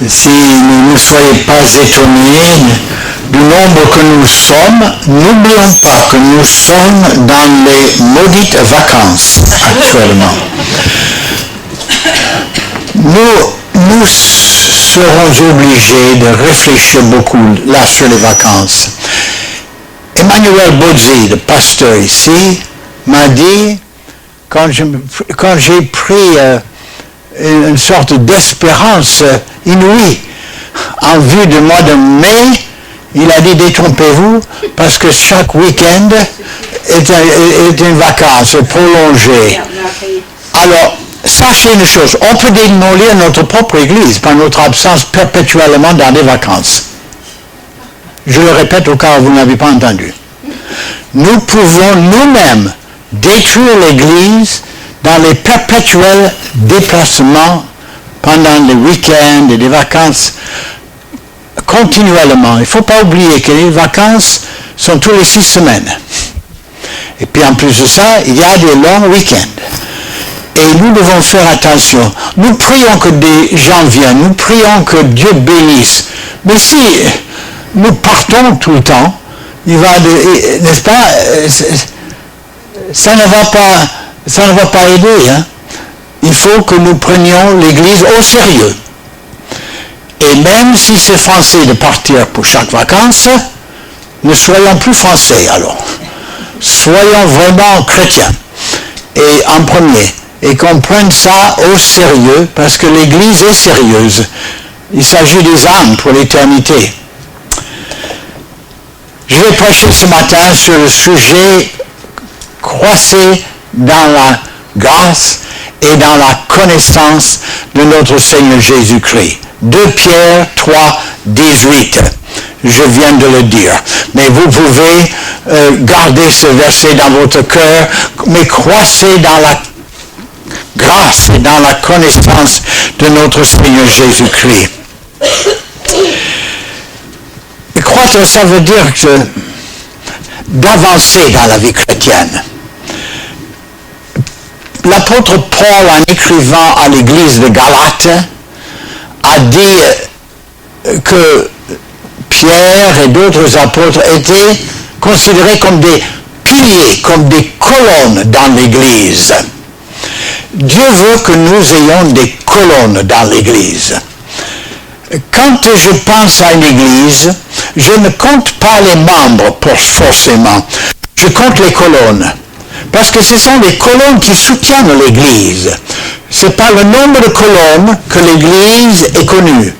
si ne soyez pas étonnés du nombre que nous sommes, n'oublions pas que nous sommes dans les maudites vacances actuellement. Nous serons obligés de réfléchir beaucoup là sur les vacances. Emmanuel Bozzi, le pasteur ici, m'a dit, quand j'ai pris une sorte d'espérance inouïe en vue du mois de mai, il a dit détrompez-vous parce que chaque week-end est une vacance prolongée. Alors, sachez une chose, on peut démolir notre propre église par notre absence perpétuellement dans des vacances. Je le répète au cas où vous n'avez pas entendu. Nous pouvons nous-mêmes détruire l'église dans les perpétuels déplacements pendant les week-ends et les vacances continuellement. Il ne faut pas oublier que les vacances sont tous les 6 semaines. Et puis en plus de ça, il y a des longs week-ends. Et nous devons faire attention. Nous prions que des gens viennent, nous prions que Dieu bénisse. Mais si nous partons tout le temps, il va, n'est-ce pas, ça ne va pas aider. Hein? Il faut que nous prenions l'Église au sérieux. Et même si c'est français de partir pour chaque vacance, ne soyons plus français alors. Soyons vraiment chrétiens. Et en premier. Et qu'on prenne ça au sérieux, parce que l'Église est sérieuse. Il s'agit des âmes pour l'éternité. Je vais prêcher ce matin sur le sujet « Croissez dans la grâce et dans la connaissance de notre Seigneur Jésus-Christ ». 2 Pierre 3, 18. Je viens de le dire. Mais vous pouvez garder ce verset dans votre cœur, mais croissez dans la grâce et dans la connaissance de notre Seigneur Jésus-Christ. Et croître, ça veut dire d'avancer dans la vie chrétienne. L'apôtre Paul, en écrivant à l'église de Galate, a dit que Pierre et d'autres apôtres étaient considérés comme des piliers, comme des colonnes dans l'église. Dieu veut que nous ayons des colonnes dans l'église. Quand je pense à une église, je ne compte pas les membres forcément. Je compte les colonnes. Parce que ce sont les colonnes qui soutiennent l'église. Ce n'est pas le nombre de colonnes que l'église est connue.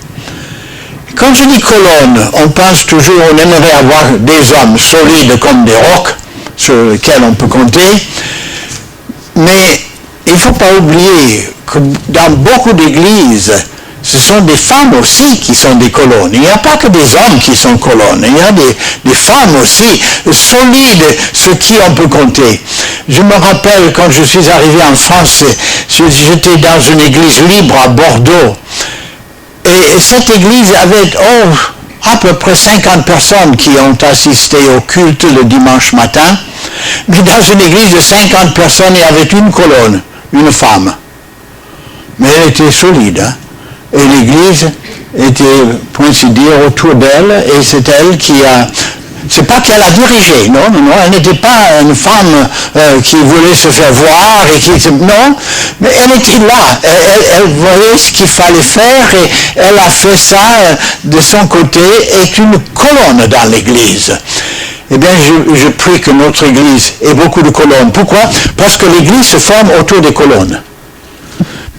Quand je dis colonnes, on pense toujours, on aimerait avoir des hommes solides comme des rocs sur lesquels on peut compter. Mais il ne faut pas oublier que dans beaucoup d'églises, ce sont des femmes aussi qui sont des colonnes. Il n'y a pas que des hommes qui sont colonnes. Il y a des femmes aussi solides sur qui on peut compter. Je me rappelle quand je suis arrivé en France, j'étais dans une église libre à Bordeaux. Et cette église avait à peu près 50 personnes qui ont assisté au culte le dimanche matin. Mais dans une église de 50 personnes, il y avait une colonne, une femme. Mais elle était solide. Hein? Et l'église était, pour ainsi dire, autour d'elle. Et c'est elle qui a... C'est pas qu'elle a dirigé, non, elle n'était pas une femme qui voulait se faire voir et qui... Non, mais elle était là, elle voyait ce qu'il fallait faire et elle a fait ça de son côté, est une colonne dans l'église. Eh bien, je prie que notre église ait beaucoup de colonnes. Pourquoi? Parce que l'église se forme autour des colonnes.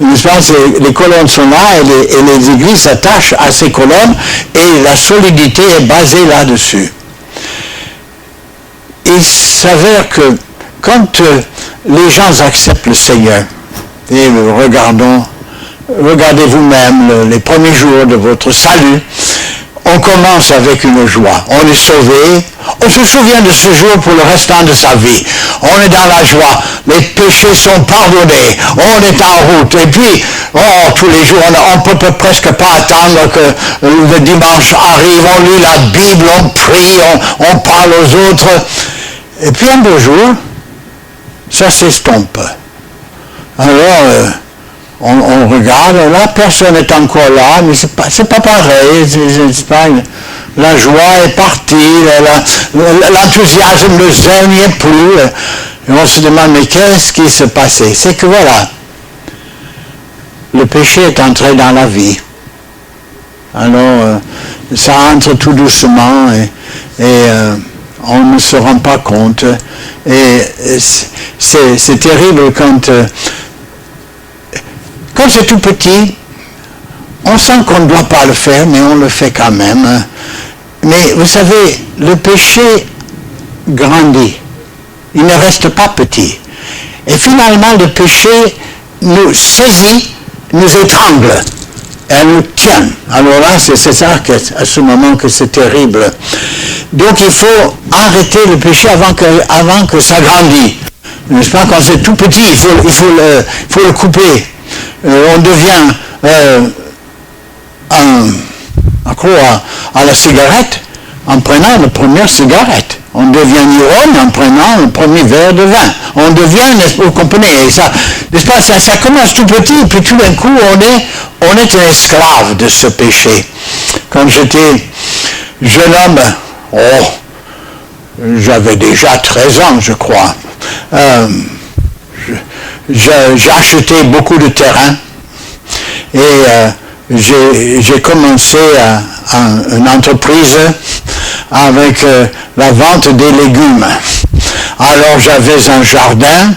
Je pense que les colonnes sont là et les églises s'attachent à ces colonnes et la solidité est basée là-dessus. Il s'avère que quand les gens acceptent le Seigneur, et regardez vous-même les premiers jours de votre salut, on commence avec une joie. On est sauvé, on se souvient de ce jour pour le restant de sa vie. On est dans la joie, les péchés sont pardonnés, on est en route. Et puis, tous les jours, on ne peut presque pas attendre que le dimanche arrive, on lit la Bible, on prie, on parle aux autres. Et puis un beau jour, ça s'estompe. Alors, on regarde, là, personne n'est encore là, mais c'est pas pareil, c'est pas... La joie est partie, l'enthousiasme, le zèle n'y est plus. Et on se demande, mais qu'est-ce qui se passait? C'est que voilà, le péché est entré dans la vie. Alors, ça entre tout doucement et on ne se rend pas compte. Et c'est terrible quand c'est tout petit, on sent qu'on ne doit pas le faire, mais on le fait quand même. Mais vous savez, le péché grandit. Il ne reste pas petit. Et finalement, le péché nous saisit, nous étrangle. Elle nous tient. Alors là, c'est ça à ce moment que c'est terrible. Donc il faut arrêter le péché avant que ça grandisse. N'est-ce pas? Quand c'est tout petit, il faut le couper. On devient accro à la cigarette en prenant la première cigarette. On devient ivrogne en prenant le premier verre de vin. On devient, vous comprenez, ça, n'est-ce pas, ça commence tout petit, et puis tout d'un coup, on est un esclave de ce péché. Quand j'étais jeune homme, j'avais déjà 13 ans, je crois. J'ai acheté beaucoup de terrain et j'ai commencé une entreprise avec la vente des légumes. Alors j'avais un jardin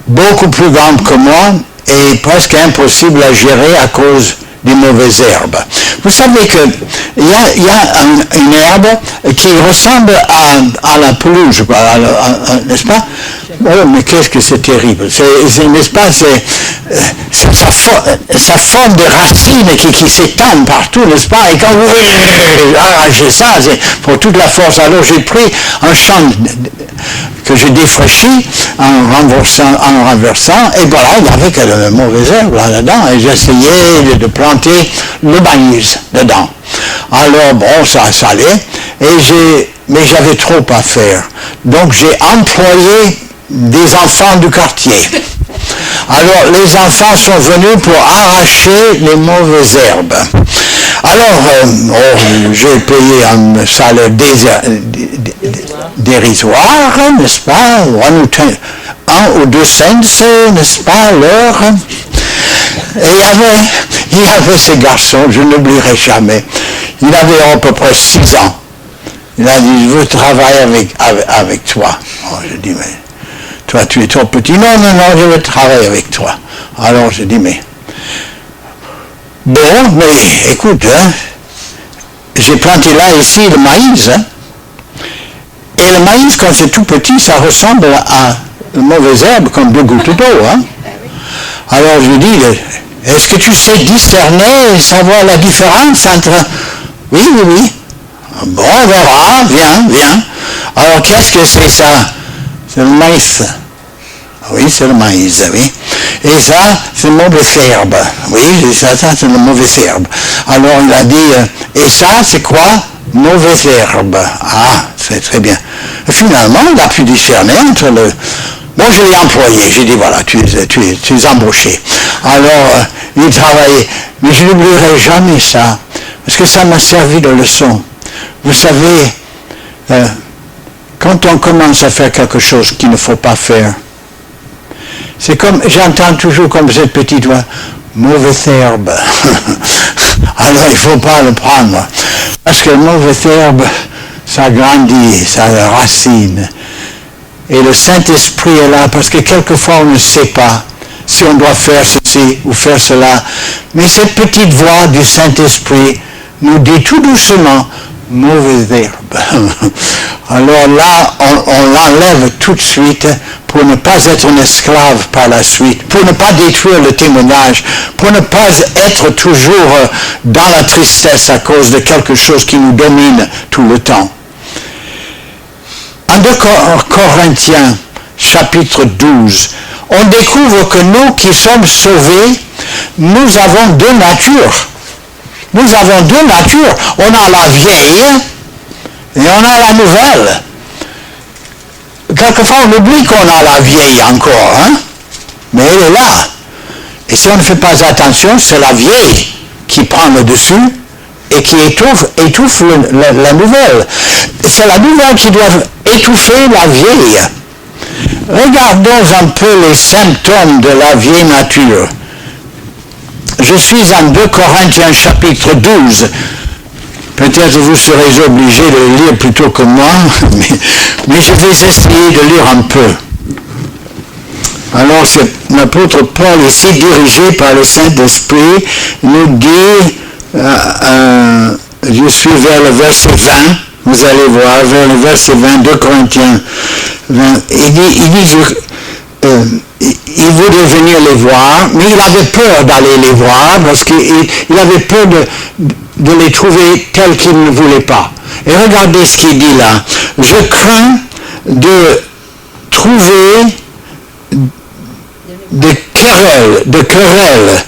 beaucoup plus grand que moi et presque impossible à gérer à cause des mauvaises herbes. Vous savez qu'il y a une herbe qui ressemble à la pelouse, n'est-ce pas? Oh, mais qu'est-ce que c'est terrible. N'est-ce pas, ça forme des racines qui s'étendent partout, n'est-ce pas? Et quand vous arrachez ça, c'est pour toute la force. Alors j'ai pris un champ que j'ai défraîchi en renversant, et voilà, il y avait quelques mauvaises herbes là-dedans, et j'essayais de planter le maïs dedans. Alors bon, ça allait, mais j'avais trop à faire. Donc j'ai employé des enfants du quartier. Alors les enfants sont venus pour arracher les mauvaises herbes. Alors j'ai payé un salaire dérisoire, n'est-ce pas, 1 ou 2 cents, n'est-ce pas, l'heure. Et il y avait ce garçon, je n'oublierai jamais, il avait à peu près 6 ans. Il a dit, je veux travailler avec toi. Oh, je dis, mais toi tu es trop petit. Non, je veux travailler avec toi. Alors je dis, mais bon, mais écoute, j'ai planté là ici le maïs, et le maïs quand c'est tout petit, ça ressemble à une mauvaise herbe comme 2 gouttes d'eau. Alors je lui dis, est-ce que tu sais discerner et savoir la différence entre... Oui. Bon, on verra, viens. Alors qu'est-ce que c'est ça? C'est le maïs. Oui, c'est le maïs, oui. Et ça, c'est une mauvaise herbe. Oui, ça c'est une mauvaise herbe. Alors il a dit, et ça, c'est quoi? Mauvaise herbe. Ah, c'est très bien. Et finalement, il a pu discerner entre le... Moi, je l'ai employé. J'ai dit, voilà, tu es embauché. Alors, il travaillait. Mais je n'oublierai jamais ça, parce que ça m'a servi de leçon. Vous savez, quand on commence à faire quelque chose qu'il ne faut pas faire, c'est comme, j'entends toujours comme cette petite voix, mauvaise herbe. Alors, il ne faut pas le prendre. Parce que mauvaise herbe, ça grandit, ça racine. Et le Saint-Esprit est là, parce que quelquefois on ne sait pas si on doit faire ceci ou faire cela. Mais cette petite voix du Saint-Esprit nous dit tout doucement, mauvaise herbe. Alors là, on l'enlève tout de suite pour ne pas être un esclave par la suite, pour ne pas détruire le témoignage, pour ne pas être toujours dans la tristesse à cause de quelque chose qui nous domine tout le temps. En 2 Corinthiens, chapitre 12, on découvre que nous qui sommes sauvés, nous avons 2 natures. Nous avons 2 natures. On a la vieille et on a la nouvelle. Quelquefois, on oublie qu'on a la vieille encore, mais elle est là. Et si on ne fait pas attention, c'est la vieille qui prend le dessus et qui étouffe la nouvelle. C'est la nouvelle qui doit étouffer la vieille. Regardons un peu les symptômes de la vieille nature. Je suis en 2 Corinthiens chapitre 12. Peut-être vous serez obligé de le lire plutôt que moi, mais je vais essayer de lire un peu. Alors, c'est l'apôtre Paul, ici dirigé par le Saint-Esprit, nous dit, je suis vers le verset 20, vous allez voir, vers le verset 20, 2 Corinthiens 20, il voulait venir les voir, mais il avait peur d'aller les voir, parce qu'il avait peur de les trouver tels qu'il ne voulait pas. Et regardez ce qu'il dit là. Je crains de trouver de querelles.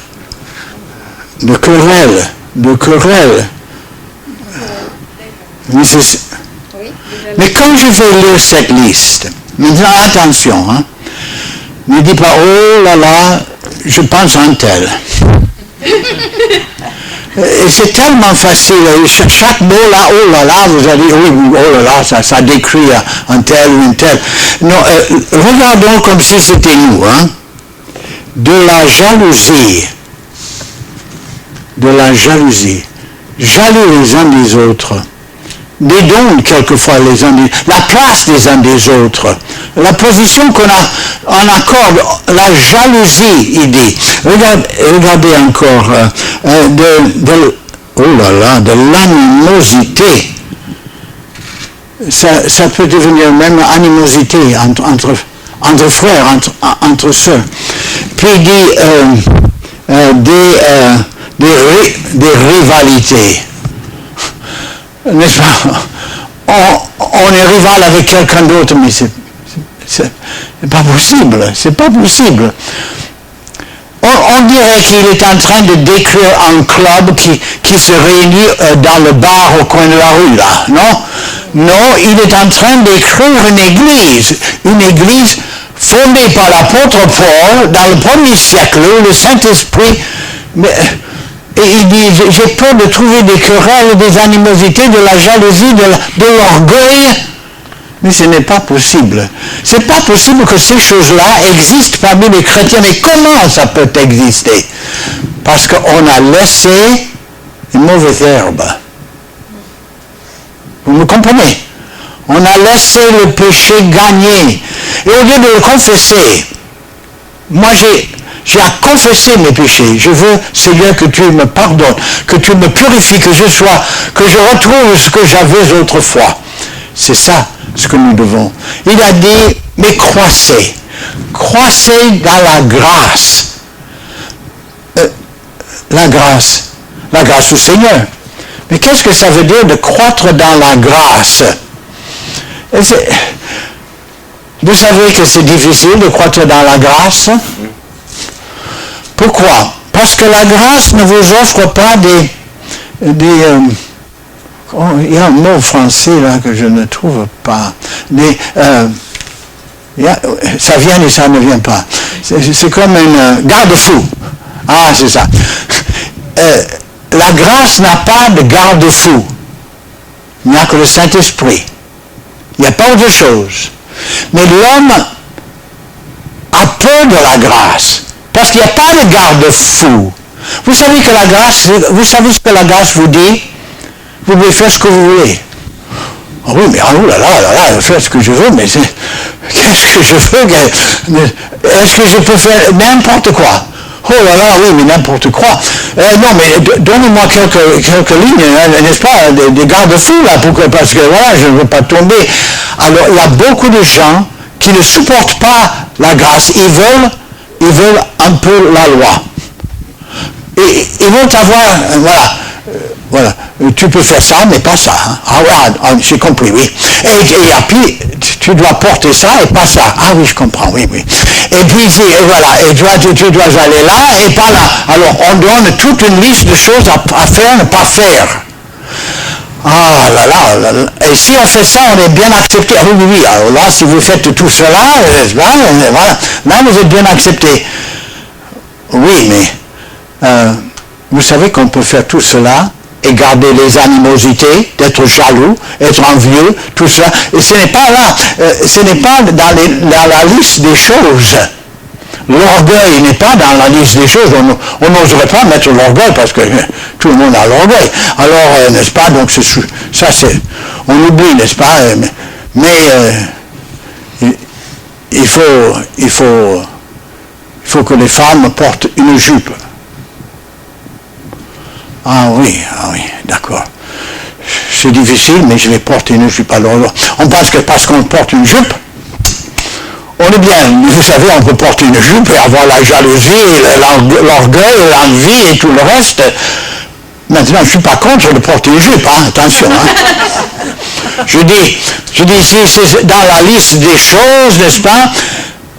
Mais quand je vais lire cette liste, maintenant attention, hein, ne dis pas, oh là là, je pense à un tel. Et c'est tellement facile, chaque mot là, oh là là, vous allez dire, oui, oh là là, ça décrit un tel ou une telle. Non, regardons comme si c'était nous, hein. De la jalousie, jaloux les uns des autres, des dons quelquefois les uns des autres, la place des uns des autres, la position on accorde, la jalousie, il dit. Regardez encore, de l'animosité. Ça peut devenir même animosité entre frères, entre sœurs. Puis il dit des rivalités. N'est-ce pas? On est rival avec quelqu'un d'autre, mais c'est pas possible. C'est pas possible. On dirait qu'il est en train de décrire un club qui se réunit dans le bar au coin de la rue, là, non? Non, il est en train d'écrire une église fondée par l'apôtre Paul dans le 1er siècle, où le Saint-Esprit... Et il dit, j'ai peur de trouver des querelles, des animosités, de la jalousie, de l'orgueil. Mais ce n'est pas possible. Ce n'est pas possible que ces choses-là existent parmi les chrétiens. Mais comment ça peut exister? Parce qu'on a laissé une mauvaise herbe. Vous me comprenez? On a laissé le péché gagner. Et au lieu de le confesser, moi j'ai à confesser mes péchés. Je veux, Seigneur, que tu me pardonnes, que tu me purifies, que je retrouve ce que j'avais autrefois. C'est ça ce que nous devons. Il a dit, mais croissez dans la grâce. La grâce au Seigneur. Mais qu'est-ce que ça veut dire de croître dans la grâce? Vous savez que c'est difficile de croître dans la grâce. Pourquoi? Parce que la grâce ne vous offre pas il y a un mot français là que je ne trouve pas. Ça vient et ça ne vient pas. C'est comme un garde-fou. Ah, c'est ça. La grâce n'a pas de garde-fou. Il n'y a que le Saint-Esprit. Il n'y a pas autre chose. Mais l'homme a peur de la grâce. Parce qu'il n'y a pas de garde-fou. Vous savez ce que la grâce vous dit? Vous pouvez faire ce que vous voulez. Ah oui, mais oh là là, faire ce que je veux, mais qu'est-ce que je veux? Est-ce que je peux faire n'importe quoi? Oh là là, oui, mais n'importe quoi. Non, mais donnez-moi quelques lignes, n'est-ce pas, des garde-fous là, parce que voilà, je ne veux pas tomber. Alors, il y a beaucoup de gens qui ne supportent pas la grâce. Ils veulent un peu la loi. Et ils veulent avoir, voilà, tu peux faire ça, mais pas ça. Hein. Ah, j'ai compris, oui. Et puis, tu dois porter ça et pas ça. Ah oui, je comprends, oui. Et puis, voilà, et tu dois aller là et pas là. Alors, on donne toute une liste de choses à faire, ne pas faire. Ah là là, et si on fait ça, on est bien accepté. Ah oui, alors là, si vous faites tout cela, voilà, là, vous êtes bien accepté. oui, mais vous savez qu'on peut faire tout cela et garder les animosités, d'être jaloux, être envieux, tout ça. Et ce n'est pas là, ce n'est pas dans la liste des choses. L'orgueil n'est pas dans la liste des choses. On n'oserait pas mettre l'orgueil parce que tout le monde a l'orgueil. Alors, n'est-ce pas, donc ça c'est, on oublie, n'est-ce pas, mais il faut que les femmes portent une jupe. Ah oui, d'accord. C'est difficile, mais je vais porter une jupe. Alors, on pense que parce qu'on porte une jupe, on est bien. Vous savez, on peut porter une jupe et avoir la jalousie, l'orgueil, l'envie et tout le reste. Maintenant, je ne suis pas contre de porter une jupe, hein, attention. Hein. Je dis, si c'est dans la liste des choses, n'est-ce pas?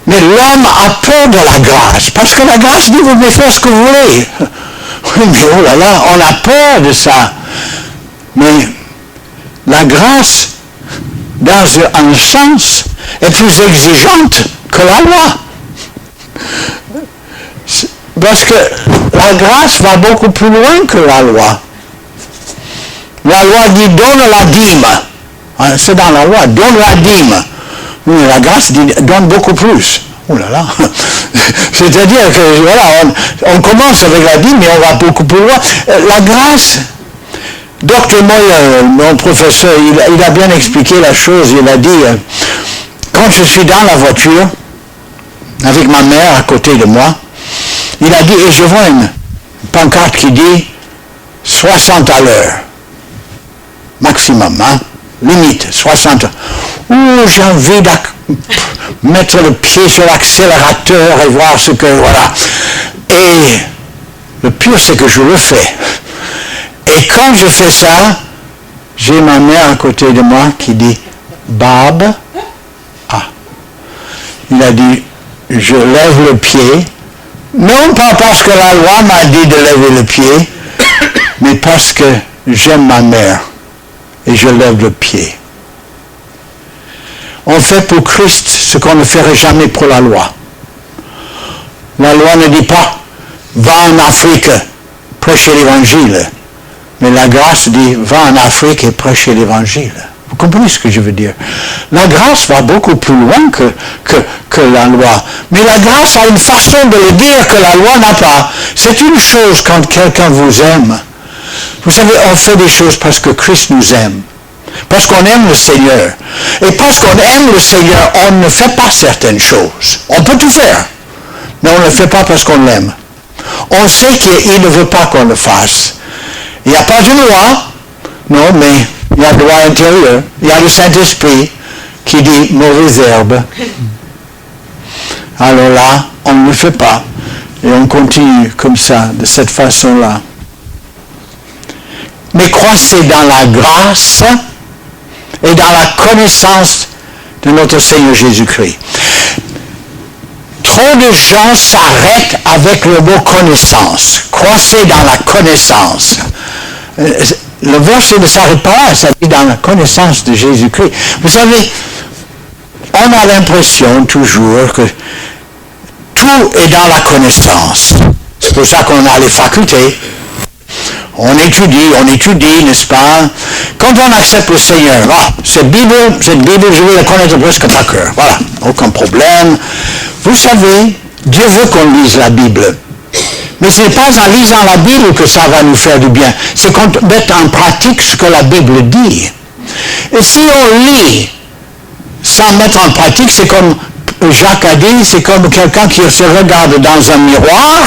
Mais l'homme a peur de la grâce, parce que la grâce dit, vous pouvez faire ce que vous voulez. Oui, mais oh là là, on a peur de ça. Mais la grâce, dans un sens, est plus exigeante que la loi. Parce que la grâce va beaucoup plus loin que la loi. La loi dit donne la dîme. C'est dans la loi, donne la dîme. Mais la grâce dit donne beaucoup plus. Oh là là. C'est-à-dire que voilà, on commence avec la dîme, mais on va beaucoup plus loin. La grâce, Dr. Moyer, mon professeur, il a bien expliqué la chose. Il a dit, quand je suis dans la voiture, avec ma mère à côté de moi, il a dit, et je vois une pancarte qui dit 60 à l'heure. Maximum, hein? Limite, 60. J'ai envie de mettre le pied sur l'accélérateur et voir ce que, voilà. Et le pire, c'est que je le fais. Et quand je fais ça, j'ai ma mère à côté de moi qui dit, Bob, il a dit, je lève le pied, non pas parce que la loi m'a dit de lever le pied, mais parce que j'aime ma mère et je lève le pied. On fait pour Christ ce qu'on ne ferait jamais pour la loi. La loi ne dit pas, va en Afrique, prêcher l'évangile. Mais la grâce dit, va en Afrique et prêcher l'évangile. Vous comprenez ce que je veux dire? La grâce va beaucoup plus loin que la loi. Mais la grâce a une façon de le dire que la loi n'a pas. C'est une chose quand quelqu'un vous aime. Vous savez, on fait des choses parce que Christ nous aime. Parce qu'on aime le Seigneur. Et parce qu'on aime le Seigneur, on ne fait pas certaines choses. On peut tout faire. Mais on ne le fait pas parce qu'on l'aime. On sait qu'il ne veut pas qu'on le fasse. Il n'y a pas de loi. Non, mais il y a la loi intérieure. Il y a le Saint-Esprit qui dit mauvaise herbe. Alors là, on ne le fait pas. Et on continue comme ça, de cette façon-là. Mais croissez dans la grâce et dans la connaissance de notre Seigneur Jésus-Christ. Trop de gens s'arrêtent avec le mot connaissance. Croissez dans la connaissance. Le verset ne s'arrête pas là, ça dit dans la connaissance de Jésus-Christ. Vous savez, on a l'impression toujours que tout est dans la connaissance. C'est pour ça qu'on a les facultés. On étudie, n'est-ce pas? Quand on accepte le Seigneur, cette Bible, je vais la connaître presque par cœur. Voilà, aucun problème. Vous savez, Dieu veut qu'on lise la Bible. Mais ce n'est pas en lisant la Bible que ça va nous faire du bien. C'est qu'on met en pratique ce que la Bible dit. Et si on lit sans mettre en pratique, c'est comme Jacques a dit, c'est comme quelqu'un qui se regarde dans un miroir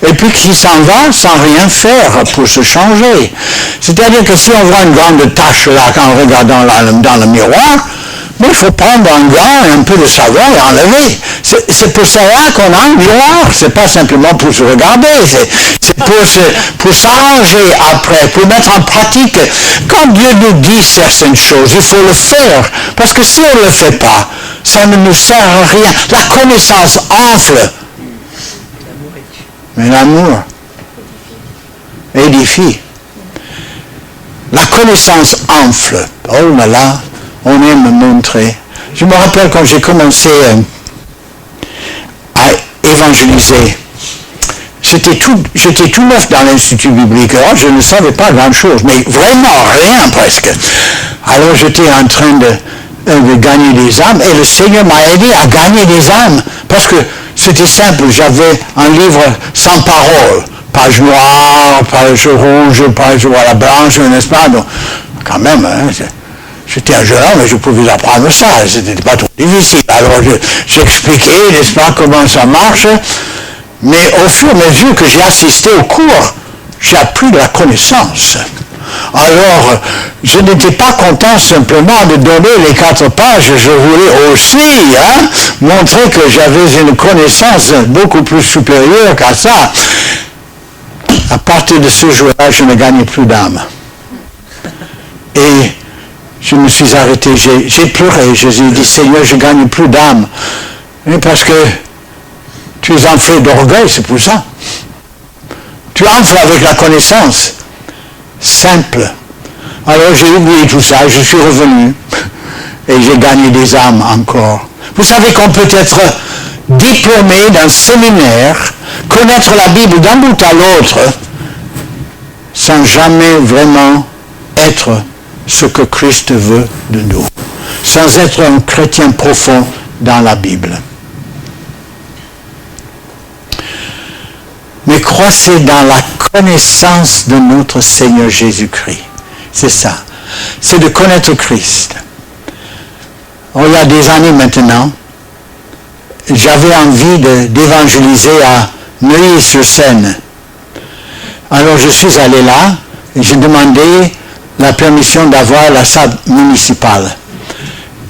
et puis qui s'en va sans rien faire pour se changer. C'est-à-dire que si on voit une grande tache là en regardant dans le miroir, mais il faut prendre un gant et un peu de savon et enlever. C'est pour cela qu'on a un miroir. C'est pas simplement pour se regarder. C'est pour s'arranger après, pour mettre en pratique. Quand Dieu nous dit certaines choses, il faut le faire. Parce que si on ne le fait pas, ça ne nous sert à rien. La connaissance enfle. Mais l'amour édifie. La connaissance enfle. Oh là là. On aime montrer. Je me rappelle quand j'ai commencé à évangéliser, j'étais tout neuf dans l'Institut biblique. Alors, je ne savais pas grand-chose, mais vraiment rien presque. Alors j'étais en train de gagner des âmes, et le Seigneur m'a aidé à gagner des âmes, parce que c'était simple, j'avais un livre sans parole, page noire, page rouge, page voilà, blanche, n'est-ce pas? Donc, quand même, hein, j'étais un jeune homme et je pouvais apprendre ça, c'était pas trop difficile. Alors j'expliquais, n'est-ce pas, comment ça marche, mais au fur et à mesure que j'ai assisté au cours, j'ai appris de la connaissance. Alors, je n'étais pas content simplement de donner les 4 pages, je voulais aussi montrer que j'avais une connaissance beaucoup plus supérieure qu'à ça. À partir de ce jour-là, je ne gagnais plus d'âme. Et je me suis arrêté, j'ai pleuré, je lui ai dit, Seigneur, je ne gagne plus d'âme. Parce que tu es enflé d'orgueil, c'est pour ça. Tu enfles avec la connaissance. Simple. Alors j'ai oublié tout ça, je suis revenu et j'ai gagné des âmes encore. Vous savez qu'on peut être diplômé d'un séminaire, connaître la Bible d'un bout à l'autre, sans jamais vraiment être ce que Christ veut de nous, sans être un chrétien profond dans la Bible. Mais croissez dans la connaissance de notre Seigneur Jésus-Christ. C'est ça. C'est de connaître Christ. Il y a des années maintenant, j'avais envie d'évangéliser à Neuilly-sur-Seine. Alors je suis allé là et j'ai demandé la permission d'avoir la salle municipale.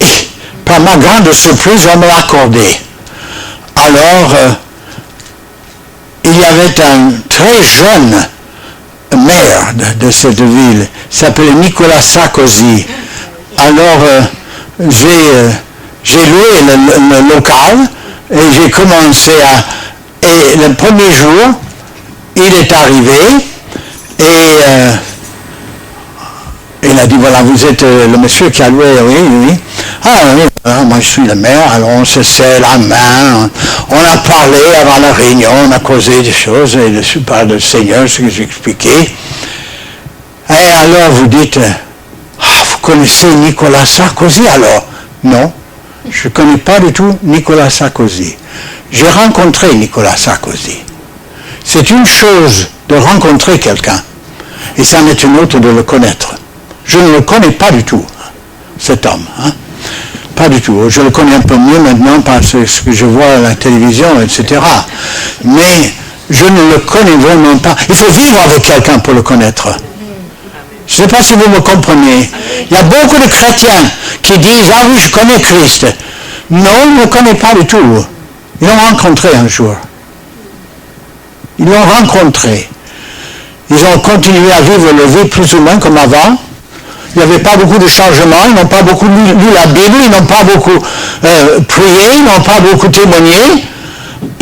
Et par ma grande surprise, on me l'a accordé. Alors, il y avait un très jeune maire de cette ville, il s'appelait Nicolas Sarkozy. Alors, j'ai loué le local et j'ai commencé et le premier jour, il est arrivé et il a dit, voilà, vous êtes le monsieur qui a loué, oui. Ah oui, voilà, moi je suis le maire, alors on se serre la main, on a parlé avant la réunion, on a causé des choses, et je parle du Seigneur, ce que j'ai expliqué. Et alors vous dites, vous connaissez Nicolas Sarkozy alors? Non, je ne connais pas du tout Nicolas Sarkozy. J'ai rencontré Nicolas Sarkozy. C'est une chose de rencontrer quelqu'un, et c'en est une autre de le connaître. Je ne le connais pas du tout, cet homme. Pas du tout. Je le connais un peu mieux maintenant parce que je vois à la télévision, etc. Mais je ne le connais vraiment pas. Il faut vivre avec quelqu'un pour le connaître. Je ne sais pas si vous me comprenez. Il y a beaucoup de chrétiens qui disent, ah oui, je connais Christ. Non, ils ne le connaissent pas du tout. Ils l'ont rencontré un jour. Ils l'ont rencontré. Ils ont continué à vivre leur vie plus ou moins comme avant. Il n'y avait pas beaucoup de changements, ils n'ont pas beaucoup lu la Bible, ils n'ont pas beaucoup prié, ils n'ont pas beaucoup témoigné.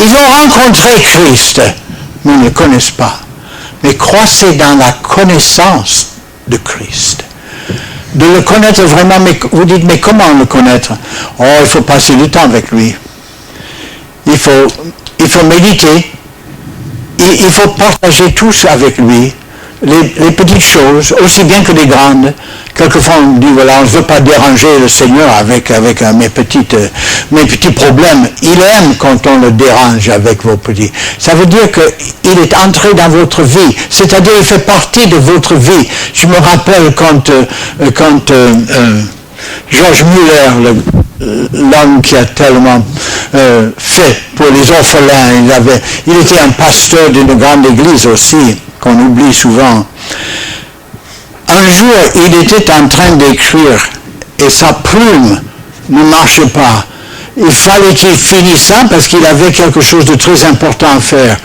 Ils ont rencontré Christ, mais ils ne le connaissent pas. Mais croissez dans la connaissance de Christ. De le connaître vraiment, mais vous dites, mais comment le connaître? Oh, il faut passer du temps avec lui. Il faut méditer. Il faut partager tous avec lui. Les petites choses, aussi bien que les grandes. Quelquefois on dit, voilà, on ne veut pas déranger le Seigneur avec mes petits problèmes. Il aime quand on le dérange avec vos petits. Ça veut dire qu'il est entré dans votre vie. C'est-à-dire il fait partie de votre vie. Je me rappelle quand George Muller, l'homme qui a tellement fait pour les orphelins, il était un pasteur d'une grande église aussi, qu'on oublie souvent. Un jour, il était en train d'écrire et sa plume ne marchait pas. Il fallait qu'il finisse ça parce qu'il avait quelque chose de très important à faire.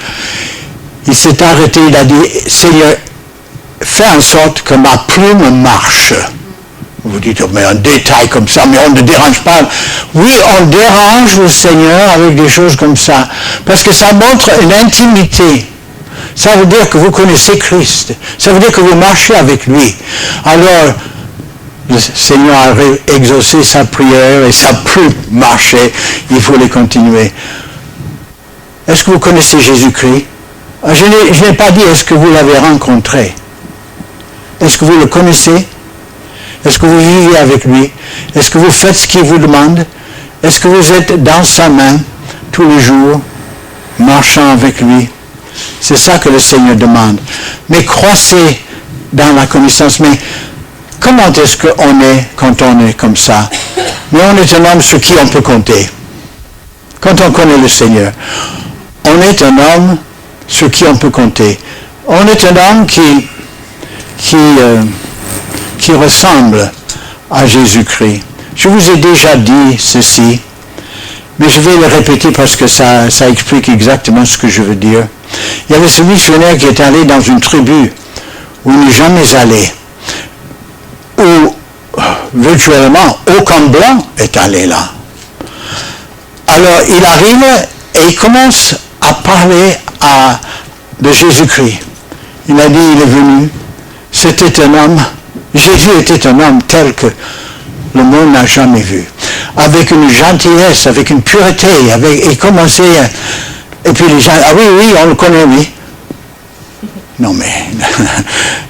Il s'est arrêté, il a dit, Seigneur, fais en sorte que ma plume marche. Vous dites, oh, mais un détail comme ça, mais on ne dérange pas. Oui, on dérange le Seigneur avec des choses comme ça, parce que ça montre une intimité. Ça veut dire que vous connaissez Christ. Ça veut dire que vous marchez avec lui. Alors, le Seigneur a exaucé sa prière et ça peut marcher. Il faut les continuer. Est-ce que vous connaissez Jésus-Christ? Je n'ai pas dit est-ce que vous l'avez rencontré. Est-ce que vous le connaissez? Est-ce que vous vivez avec lui? Est-ce que vous faites ce qu'il vous demande? Est-ce que vous êtes dans sa main tous les jours, marchant avec lui? C'est ça que le Seigneur demande. Mais croissez dans la connaissance. Mais comment est-ce qu'on est quand on est comme ça? Mais on est un homme sur qui on peut compter. Quand on connaît le Seigneur, on est un homme sur qui on peut compter. On est un homme qui ressemble à Jésus-Christ. Je vous ai déjà dit ceci, mais je vais le répéter parce que ça explique exactement ce que je veux dire. Il y avait ce missionnaire qui est allé dans une tribu où il n'est jamais allé, où virtuellement aucun blanc est allé là. Alors il arrive et il commence à parler de Jésus-Christ. Il a dit, il est venu, c'était un homme, Jésus était un homme tel que le monde n'a jamais vu, avec une gentillesse, avec une pureté, il commençait, et puis les gens, ah oui, on le connaît, oui. Non mais,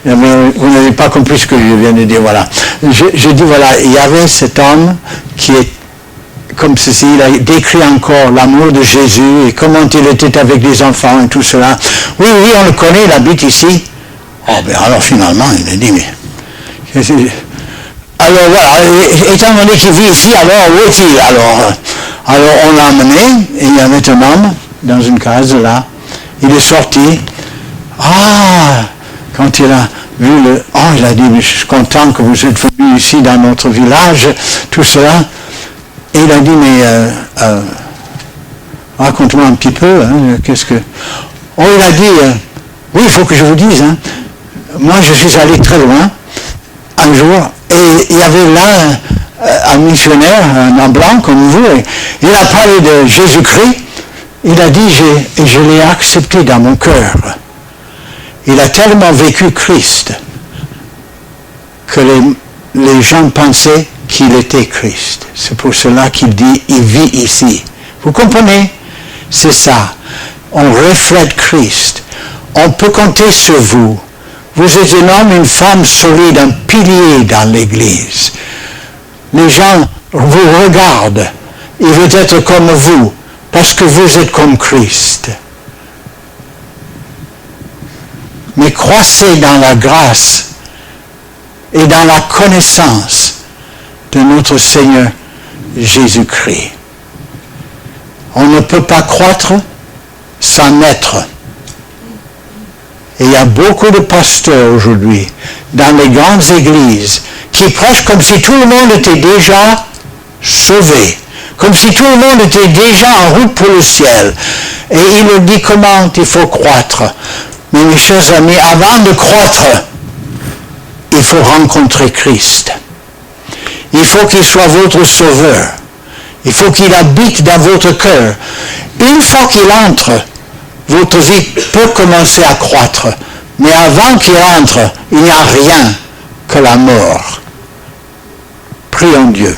vous n'avez pas compris ce que je viens de dire, voilà. Je dis, voilà, il y avait cet homme qui est comme ceci, il a décrit encore l'amour de Jésus et comment il était avec les enfants et tout cela. Oui, on le connaît, il habite ici. Oh, ben alors finalement, il a dit, mais... Alors voilà, étant donné qu'il vit ici, alors où est-il? Alors on l'a amené, et il y avait un homme dans une case là. Il est sorti. Quand il a vu il a dit, mais je suis content que vous êtes venu ici dans notre village, tout cela. Et il a dit, mais raconte-moi un petit peu, qu'est-ce que... il a dit, oui, il faut que je vous dise, moi je suis allé très loin, un jour, et il y avait là un missionnaire, un homme blanc comme vous, et il a parlé de Jésus-Christ, il a dit, je l'ai accepté dans mon cœur. Il a tellement vécu Christ que les gens pensaient qu'il était Christ. C'est pour cela qu'il dit, il vit ici. Vous comprenez? C'est ça. On reflète Christ. On peut compter sur vous. Vous êtes un homme, une femme solide, un pilier dans l'Église. Les gens vous regardent. Ils veulent être comme vous, parce que vous êtes comme Christ. Mais croissez dans la grâce et dans la connaissance de notre Seigneur Jésus-Christ. On ne peut pas croître sans naître. Et il y a beaucoup de pasteurs aujourd'hui, dans les grandes églises, qui prêchent comme si tout le monde était déjà sauvé, comme si tout le monde était déjà en route pour le ciel. Et il nous dit comment il faut croître. Mais mes chers amis, avant de croître, il faut rencontrer Christ. Il faut qu'il soit votre sauveur. Il faut qu'il habite dans votre cœur. Une fois qu'il entre, votre vie peut commencer à croître. Mais avant qu'il entre, il n'y a rien que la mort. Prions Dieu.